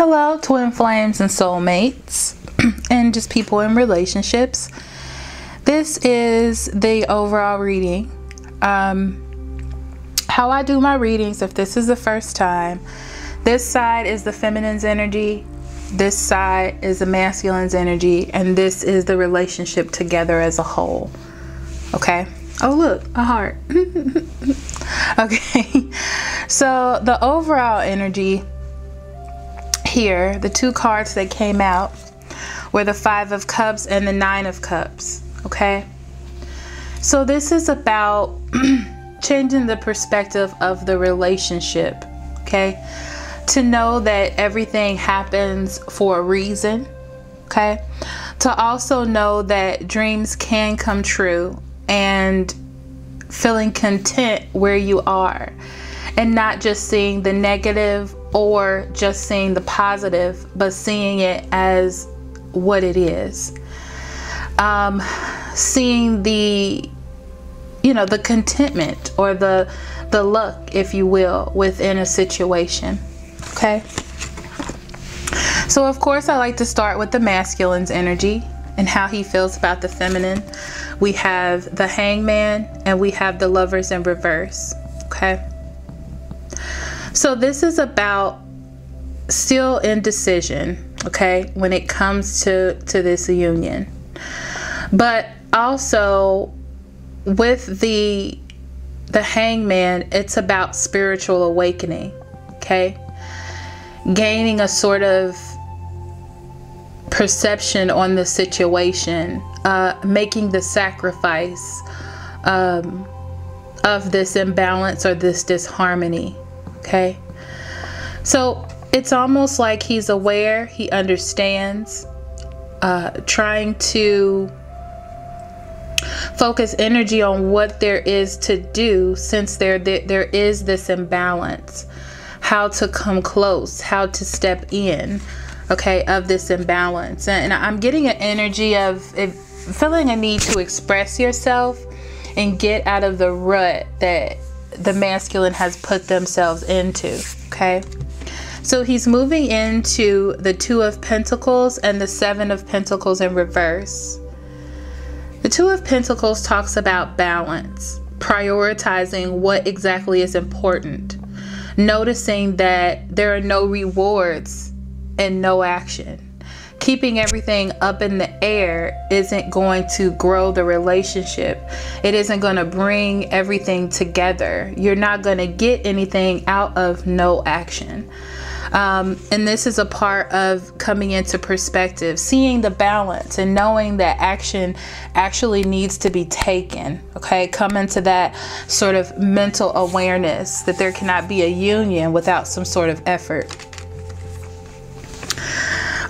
Hello, twin flames and soulmates, and just people in relationships. This is the overall reading. How I do my readings, if this is the first time, this side is the feminine's energy, this side is the masculine's energy, and this is the relationship together as a whole. Okay? Oh, look, a heart. Okay, so the overall energy here, the two cards that came out were the Five of Cups and the Nine of Cups. Okay, so this is about changing the perspective of the relationship. Okay, to know that everything happens for a reason. Okay, to also know that dreams can come true, and feeling content where you are, and not just seeing the negative or just seeing the positive, but seeing it as what it is. Seeing the, the contentment or the luck, if you will, within a situation. Okay. So of course I like to start with the masculine's energy and how he feels about the feminine. We have the Hangman and we have the Lovers in reverse. Okay. So this is about still indecision, okay, when it comes to this union. But also with the Hangman, it's about spiritual awakening, okay? Gaining a sort of perception on the situation, making the sacrifice of this imbalance or this disharmony. Okay, so it's almost like he's aware, he understands, trying to focus energy on what there is to do, since there is this imbalance, how to come close, how to step in, okay, of this imbalance. And I'm getting an energy of feeling a need to express yourself and get out of the rut that the masculine has put themselves into. Okay, so he's moving into the Two of Pentacles and the Seven of Pentacles in reverse. The Two of Pentacles talks about balance, prioritizing what exactly is important, noticing that there are no rewards and no action. Keeping everything up in the air isn't going to grow the relationship. It isn't going to bring everything together. You're not going to get anything out of no action. And this is a part of coming into perspective, seeing the balance and knowing that action actually needs to be taken. Okay, come into that sort of mental awareness that there cannot be a union without some sort of effort.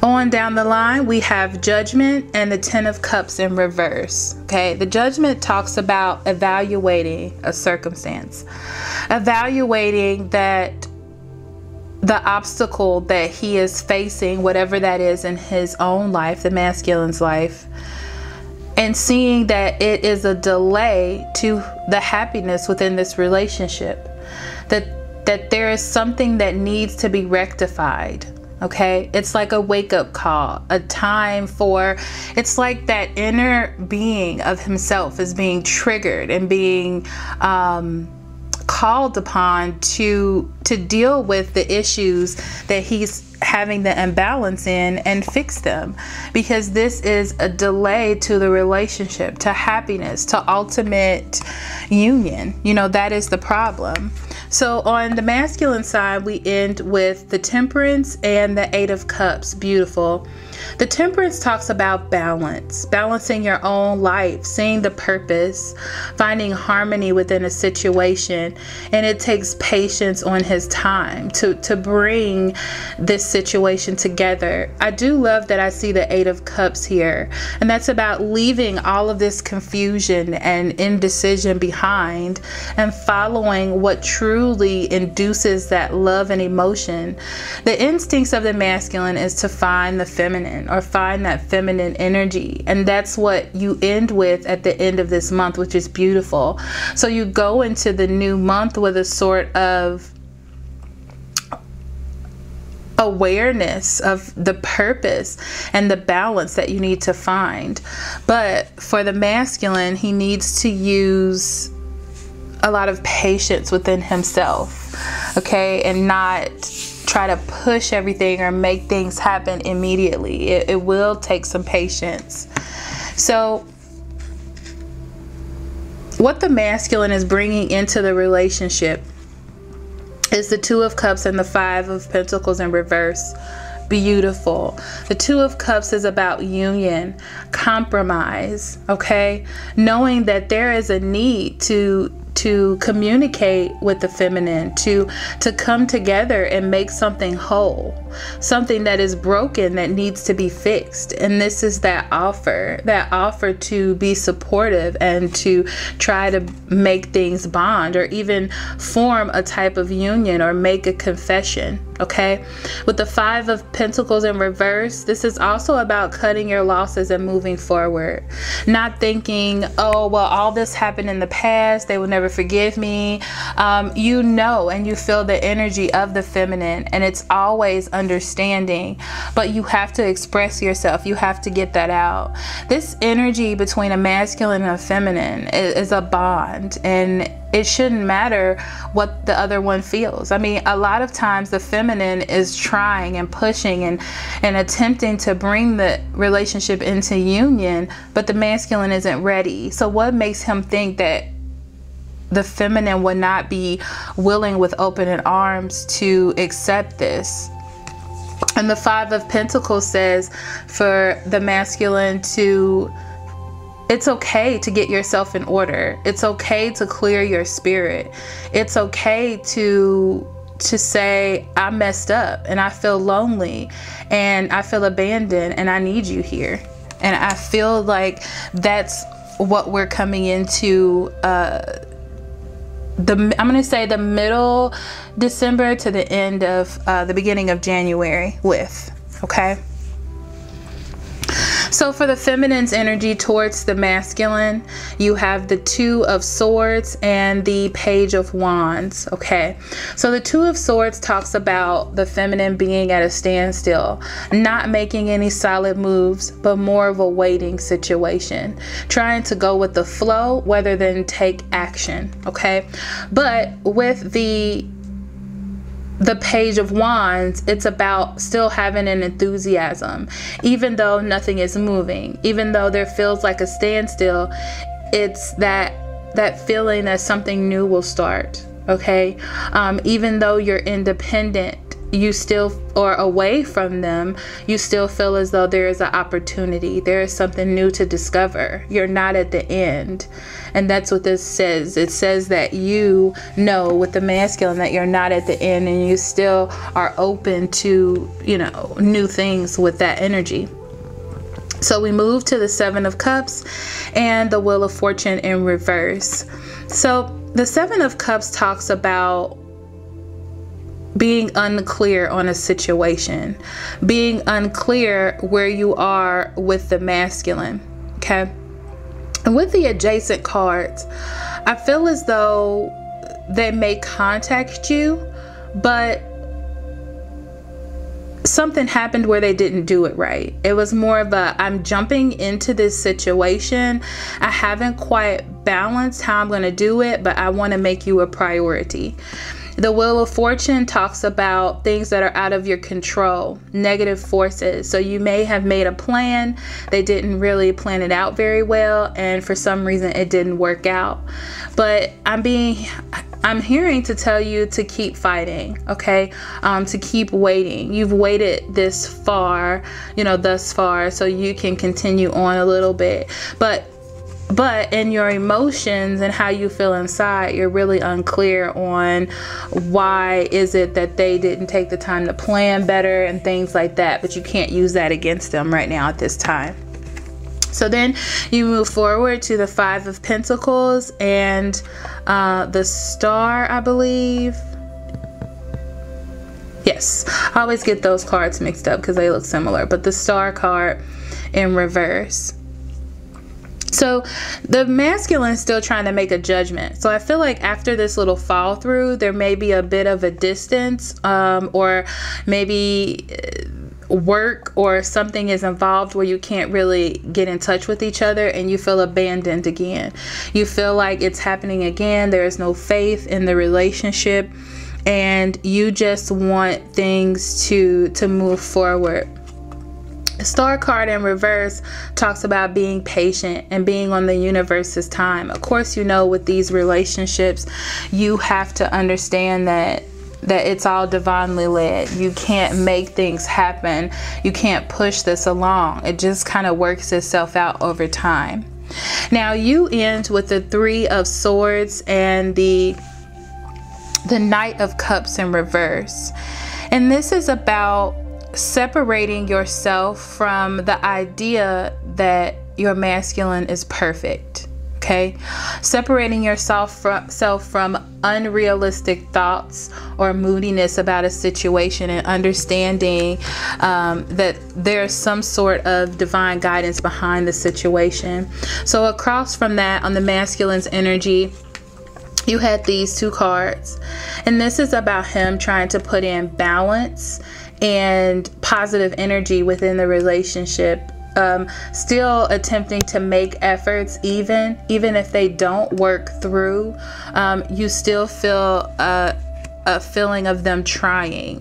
On down the line, we have Judgment and the Ten of Cups in reverse. Okay, the Judgment talks about evaluating a circumstance, evaluating that the obstacle that he is facing, whatever that is in his own life, the masculine's life, and seeing that it is a delay to the happiness within this relationship, that there is something that needs to be rectified. Okay, it's like a wake-up call, a time for, it's like that inner being of himself is being triggered and being called upon to deal with the issues that he's having the imbalance in and fix them, because this is a delay to the relationship, to happiness, to ultimate union. That is the problem. So on the masculine side, we end with the Temperance and the Eight of Cups. Beautiful. The Temperance talks about balance, balancing your own life, seeing the purpose, finding harmony within a situation. And it takes patience on his time to bring this situation together. I do love that I see the Eight of Cups here. And that's about leaving all of this confusion and indecision behind and following what truly induces that love and emotion. The instincts of the masculine is to find the feminine, or find that feminine energy, and that's what you end with at the end of this month, which is beautiful. So you go into the new month with a sort of awareness of the purpose and the balance that you need to find. But for the masculine, he needs to use a lot of patience within himself, okay, and not try to push everything or make things happen immediately. It will take some patience. So what the masculine is bringing into the relationship is the Two of Cups and the Five of Pentacles in reverse. Beautiful. The Two of Cups is about union, compromise, okay? Knowing that there is a need to communicate with the feminine, to come together and make something whole, something that is broken that needs to be fixed. And this is that offer to be supportive and to try to make things bond, or even form a type of union or make a confession. Okay, with the Five of Pentacles in reverse, this is also about cutting your losses and moving forward. Not thinking, oh, well, all this happened in the past, they will never forgive me. You know, and you feel the energy of the feminine, and it's always understanding, but you have to express yourself. You have to get that out. This energy between a masculine and a feminine is a bond, and it shouldn't matter what the other one feels. I mean, a lot of times the feminine is trying and pushing and attempting to bring the relationship into union, but the masculine isn't ready. So what makes him think that the feminine would not be willing with open arms to accept this? And the Five of Pentacles says for the masculine to, it's okay to get yourself in order. It's okay to clear your spirit. It's okay to say, I messed up and I feel lonely and I feel abandoned and I need you here. And I feel like that's what we're coming into I'm going to say the middle December to the end of the beginning of January with, okay? So for the feminine's energy towards the masculine, you have the Two of Swords and the Page of Wands, okay? So the Two of Swords talks about the feminine being at a standstill, not making any solid moves, but more of a waiting situation, trying to go with the flow rather than take action, okay? But with the Page of Wands, it's about still having an enthusiasm, even though nothing is moving, even though there feels like a standstill. It's that feeling that something new will start, okay? Even though you're independent, you still, or away from them, you still feel as though there is an opportunity. There is something new to discover. You're not at the end. And that's what this says. It says that you know with the masculine that you're not at the end, and you still are open to, you know, new things with that energy. So we move to the Seven of Cups and the Wheel of Fortune in reverse. So the Seven of Cups talks about being unclear on a situation, being unclear where you are with the masculine, okay? And with the adjacent cards, I feel as though they may contact you, but something happened where they didn't do it right. It was more of a, I'm jumping into this situation. I haven't quite balanced how I'm going to do it, but I want to make you a priority. The Wheel of Fortune talks about things that are out of your control, negative forces. So you may have made a plan. They didn't really plan it out very well, and for some reason it didn't work out. But I'm hearing to tell you to keep fighting, okay? To keep waiting. You've waited this far, you know, thus far, so you can continue on a little bit. But in your emotions and how you feel inside, you're really unclear on why is it that they didn't take the time to plan better and things like that. But you can't use that against them right now at this time. So then you move forward to the Five of Pentacles and the Star, I believe. Yes, I always get those cards mixed up because they look similar. But the Star card in reverse. So the masculine is still trying to make a judgment. So I feel like after this little fall through, there may be a bit of a distance, or maybe work or something is involved where you can't really get in touch with each other, and you feel abandoned again. You feel like it's happening again. There is no faith in the relationship, and you just want things to move forward. The Star card in reverse talks about being patient and being on the universe's time. Of course, you know, with these relationships, you have to understand that it's all divinely led. You can't make things happen. You can't push this along. It just kind of works itself out over time. Now you end with the 3 of Swords and the Knight of Cups in reverse. And this is about separating yourself from the idea that your masculine is perfect. Okay, separating yourself from unrealistic thoughts or moodiness about a situation, and understanding that there's some sort of divine guidance behind the situation. So across from that, on the masculine's energy, you had these 2 cards, and this is about him trying to put in balance and positive energy within the relationship. Still attempting to make efforts, even if they don't work through. You still feel a feeling of them trying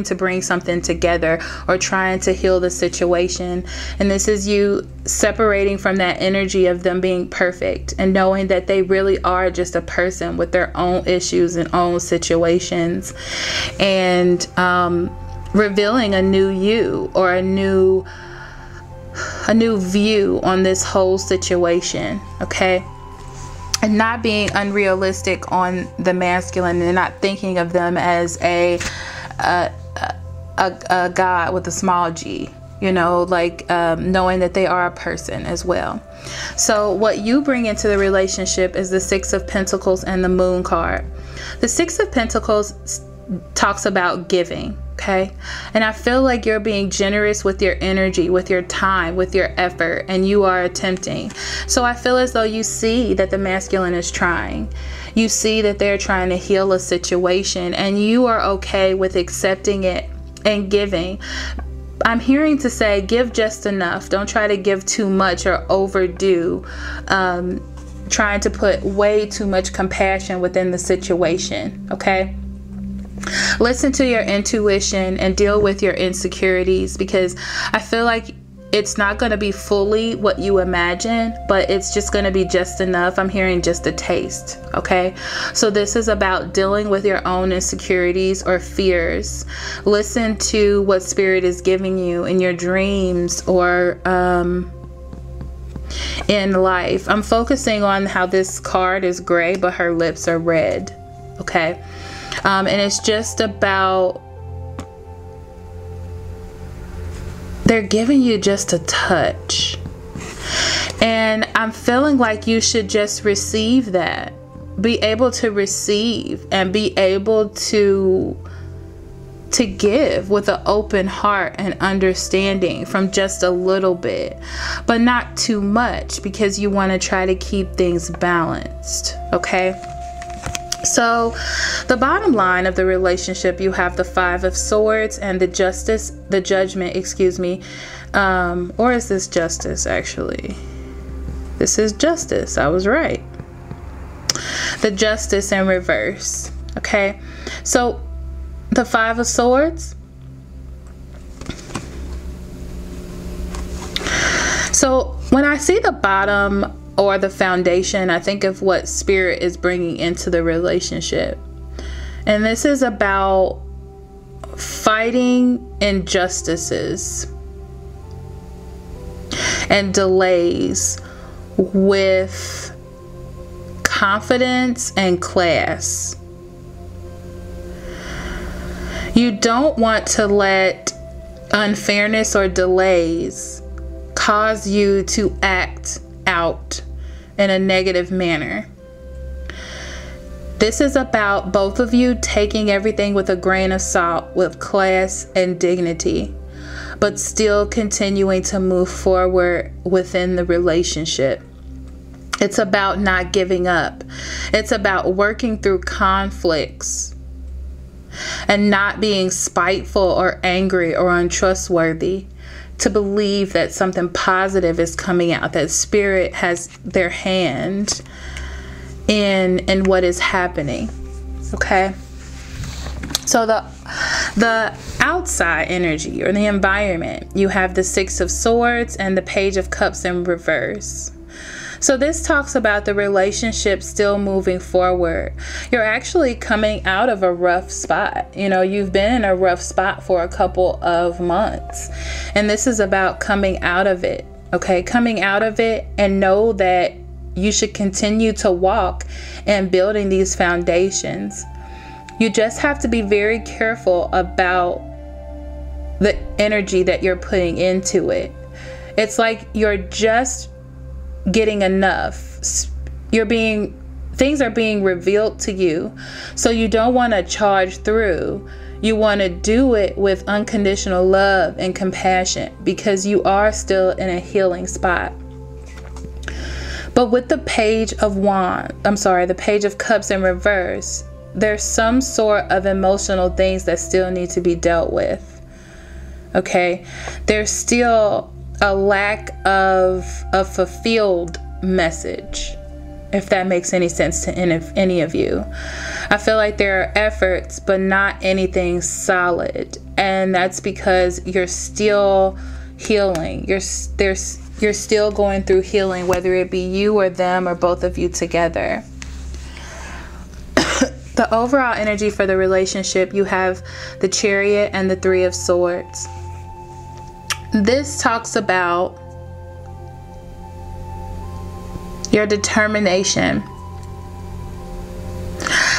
to bring something together, or trying to heal the situation. And this is you separating from that energy of them being perfect, and knowing that they really are just a person with their own issues and own situations, and revealing a new you, or a new view on this whole situation. Okay, and not being unrealistic on the masculine, and not thinking of them as a god with a small g, you know, like knowing that they are a person as well. So what you bring into the relationship is the 6 of Pentacles and the Moon card. The 6 of Pentacles talks about giving. Okay, and I feel like you're being generous with your energy, with your time, with your effort, and you are attempting. So I feel as though you see that the masculine is trying. You see that they're trying to heal a situation, and you are okay with accepting it and giving. I'm hearing to say, give just enough. Don't try to give too much or overdo. Trying to put way too much compassion within the situation. Okay. Listen to your intuition and deal with your insecurities, because I feel like it's not going to be fully what you imagine, but it's just going to be just enough. I'm hearing just a taste. Okay, so this is about dealing with your own insecurities or fears. Listen to what Spirit is giving you in your dreams, or in life. I'm focusing on how this card is gray, but her lips are red. Okay. And it's just about, they're giving you just a touch. And I'm feeling like you should just receive that. Be able to receive, and be able to give with an open heart and understanding from just a little bit, but not too much, because you want to try to keep things balanced. Okay. So the bottom line of the relationship, you have the 5 of Swords and the Judgment, excuse me. Or is this Justice? Actually, this is Justice. I was right. The Justice in reverse. Okay. So the 5 of Swords. So when I see the bottom, or the foundation, I think of what Spirit is bringing into the relationship. And this is about fighting injustices and delays with confidence and class. You don't want to let unfairness or delays cause you to act out in a negative manner. This is about both of you taking everything with a grain of salt, with class and dignity, but still continuing to move forward within the relationship. It's about not giving up. It's about working through conflicts and not being spiteful or angry or untrustworthy, to believe that something positive is coming out, that spirit has their hand in what is happening. Okay? So the outside energy or the environment, you have the Six of Swords and the Page of Cups in reverse. So this talks about the relationship still moving forward. You're actually coming out of a rough spot. You know, you've been in a rough spot for a couple of months. And this is about coming out of it. Okay, coming out of it, and know that you should continue to walk and building these foundations. You just have to be very careful about the energy that you're putting into it. It's like you're just getting enough. Things are being revealed to you. So you don't want to charge through. You want to do it with unconditional love and compassion, because you are still in a healing spot. But with the Page of the Page of Cups in reverse, there's some sort of emotional things that still need to be dealt with. Okay? There's still a lack of a fulfilled message, if that makes any sense to any of you. I feel like there are efforts, but not anything solid. And that's because you're still healing. You're still going through healing, whether it be you or them or both of you together. The overall energy for the relationship, you have the Chariot and the Three of Swords. This talks about your determination.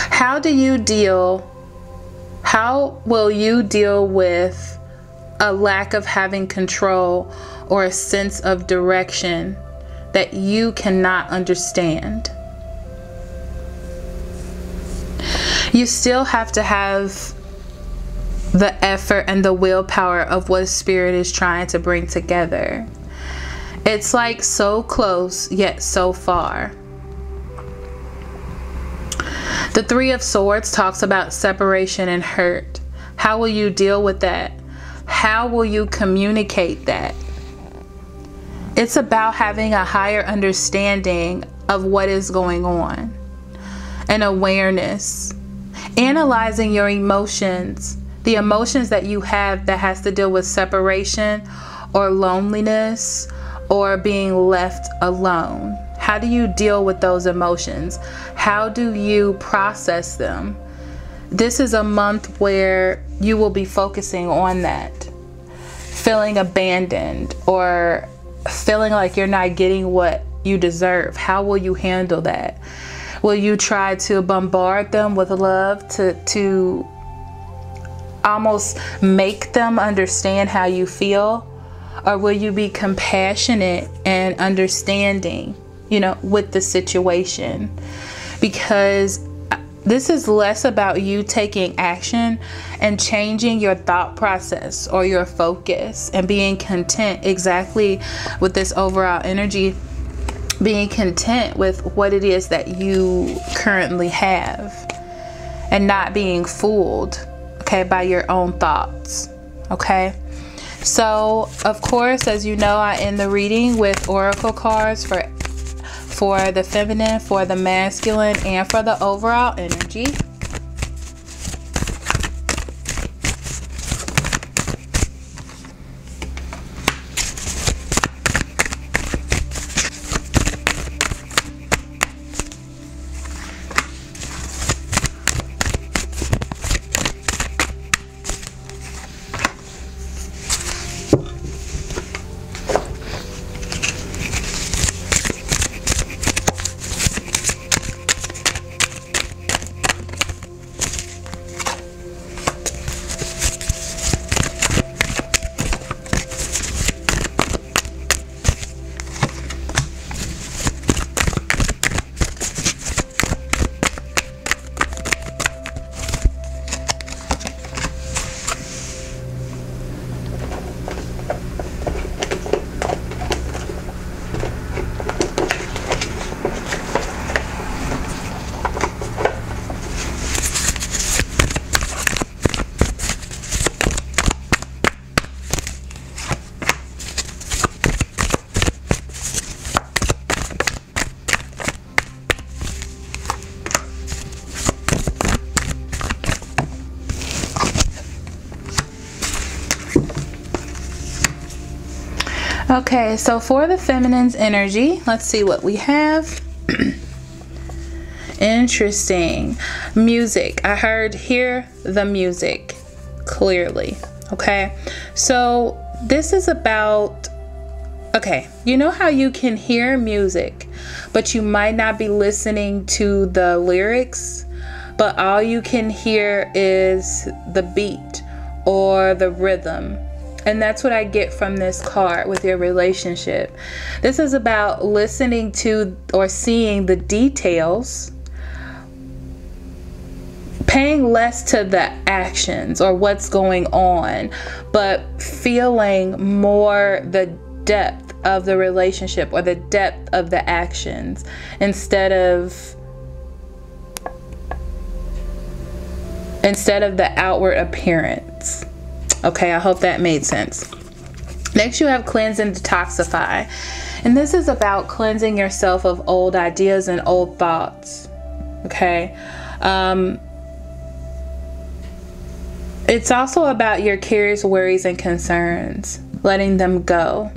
How will you deal with a lack of having control or a sense of direction that you cannot understand? You still have to have the effort and the willpower of what Spirit is trying to bring together. It's like so close yet so far. The Three of Swords talks about separation and hurt. How will you deal with that? How will you communicate that? It's about having a higher understanding of what is going on, an awareness, analyzing your emotions. The emotions that you have that has to deal with separation or loneliness or being left alone. How do you deal with those emotions? How do you process them? This is a month where you will be focusing on that. Feeling abandoned or feeling like you're not getting what you deserve. How will you handle that? Will you try to bombard them with love to almost make them understand how you feel? Or will you be compassionate and understanding, with the situation? Because this is less about you taking action and changing your thought process or your focus and being content exactly with this overall energy, being content with what it is that you currently have and not being fooled, okay, by your own thoughts, okay? So, of course, as you know, I end the reading with oracle cards for the feminine, for the masculine, and for the overall energy. Okay, so for the feminine's energy, let's see what we have. Interesting. Music. I hear the music clearly. Okay, so this is about, okay, you know how you can hear music, but you might not be listening to the lyrics, but all you can hear is the beat or the rhythm. And that's what I get from this card with your relationship. This is about listening to or seeing the details, paying less to the actions or what's going on, but feeling more the depth of the relationship or the depth of the actions instead of the outward appearance. Okay, I hope that made sense. Next, you have cleanse and detoxify. And this is about cleansing yourself of old ideas and old thoughts. Okay. It's also about your cares, worries, and concerns. Letting them go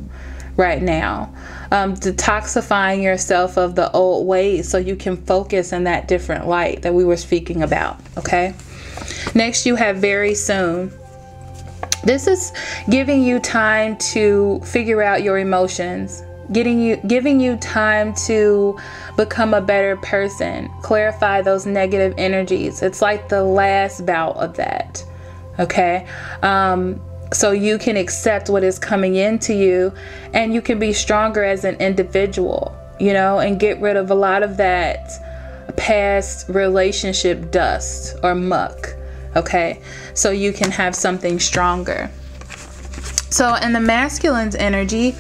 right now. Detoxifying yourself of the old ways so you can focus in that different light that we were speaking about. Okay. Next, you have very soon. This is giving you time to figure out your emotions, giving you time to become a better person, clarify those negative energies. It's like the last bout of that. Okay. So you can accept what is coming into you and you can be stronger as an individual, you know, and get rid of a lot of that past relationship dust or muck. Okay, so you can have something stronger. So in the masculine's energy,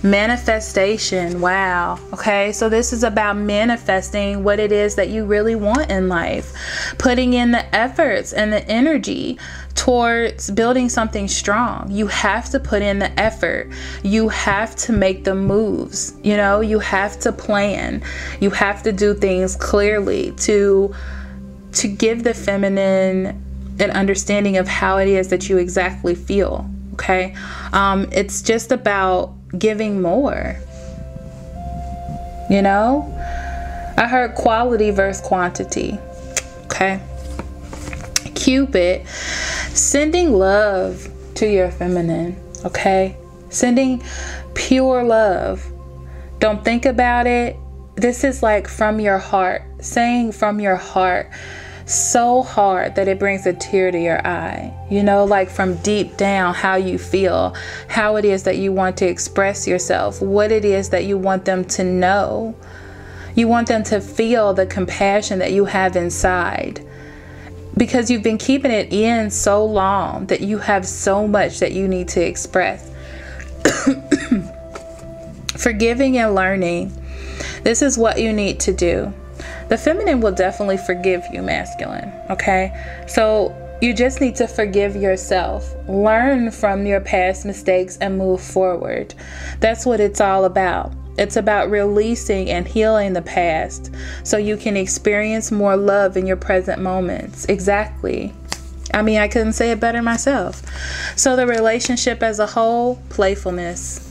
manifestation. Wow. Okay, so this is about manifesting what it is that you really want in life, putting in the efforts and the energy towards building something strong. You have to put in the effort. You have to make the moves. You know, you have to plan. You have to do things clearly to give the feminine an understanding of how it is that you exactly feel. Okay, it's just about giving more. You know, I heard quality versus quantity. Okay, Cupid, sending love to your feminine. Okay, sending pure love. Don't think about it. This is like from your heart, saying from your heart, so hard that it brings a tear to your eye. You know, like from deep down how you feel, how it is that you want to express yourself, what it is that you want them to know. You want them to feel the compassion that you have inside, because you've been keeping it in so long that you have so much that you need to express. Forgiving and learning. This is what you need to do. The feminine will definitely forgive you, masculine. Okay, so you just need to forgive yourself, learn from your past mistakes and move forward. That's what it's all about. It's about releasing and healing the past so you can experience more love in your present moments. Exactly. I mean, I couldn't say it better myself. So the relationship as a whole, playfulness.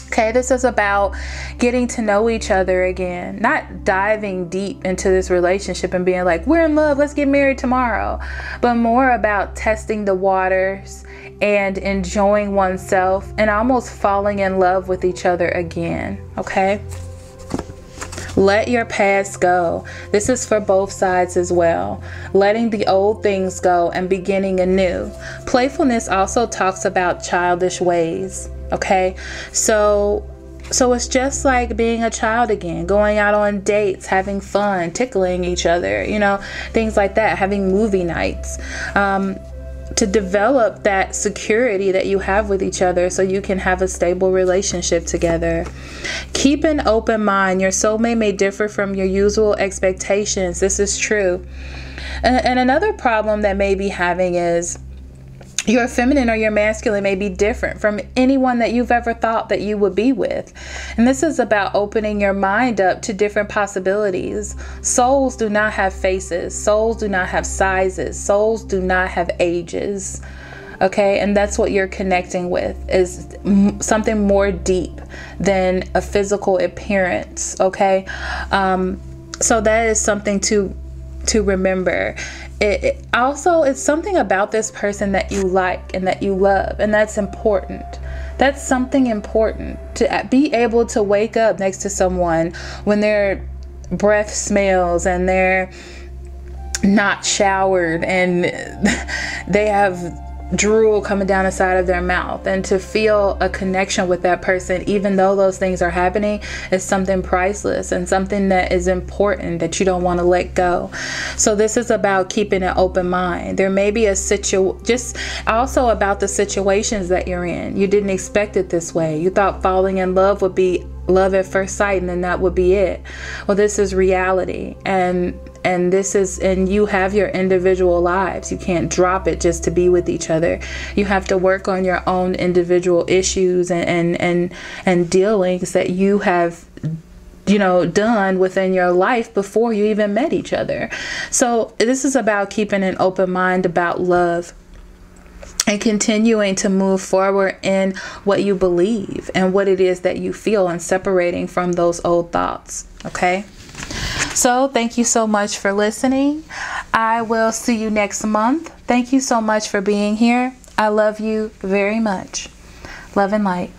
Okay, this is about getting to know each other again, not diving deep into this relationship and being like, we're in love, let's get married tomorrow, but more about testing the waters and enjoying oneself and almost falling in love with each other again. Okay, let your past go. This is for both sides as well. Letting the old things go and beginning anew. Playfulness also talks about childish ways. Okay, so it's just like being a child again, going out on dates, having fun, tickling each other, you know, things like that, having movie nights, to develop that security that you have with each other so you can have a stable relationship together. Keep an open mind. Your soulmate may differ from your usual expectations. This is true. And another problem that may be having is your feminine or your masculine may be different from anyone that you've ever thought that you would be with. And this is about opening your mind up to different possibilities. Souls do not have faces. Souls do not have sizes. Souls do not have ages. Okay, and that's what you're connecting with, is something more deep than a physical appearance. Okay, so that is something to remember. It also, it's something about this person that you like and that you love, and that's important. That's something important, to be able to wake up next to someone when their breath smells and they're not showered and they have drool coming down the side of their mouth, and to feel a connection with that person, even though those things are happening, is something priceless and something that is important that you don't want to let go. So this is about keeping an open mind. There may be a just also about the situations that you're in. You didn't expect it this way. You thought falling in love would be love at first sight, and then that would be it. Well, this is reality, and you have your individual lives. You can't drop it just to be with each other. You have to work on your own individual issues and dealings that you have, done within your life before you even met each other. So this is about keeping an open mind about love and continuing to move forward in what you believe and what it is that you feel, and separating from those old thoughts. Okay? So thank you so much for listening. I will see you next month. Thank you so much for being here. I love you very much. Love and light.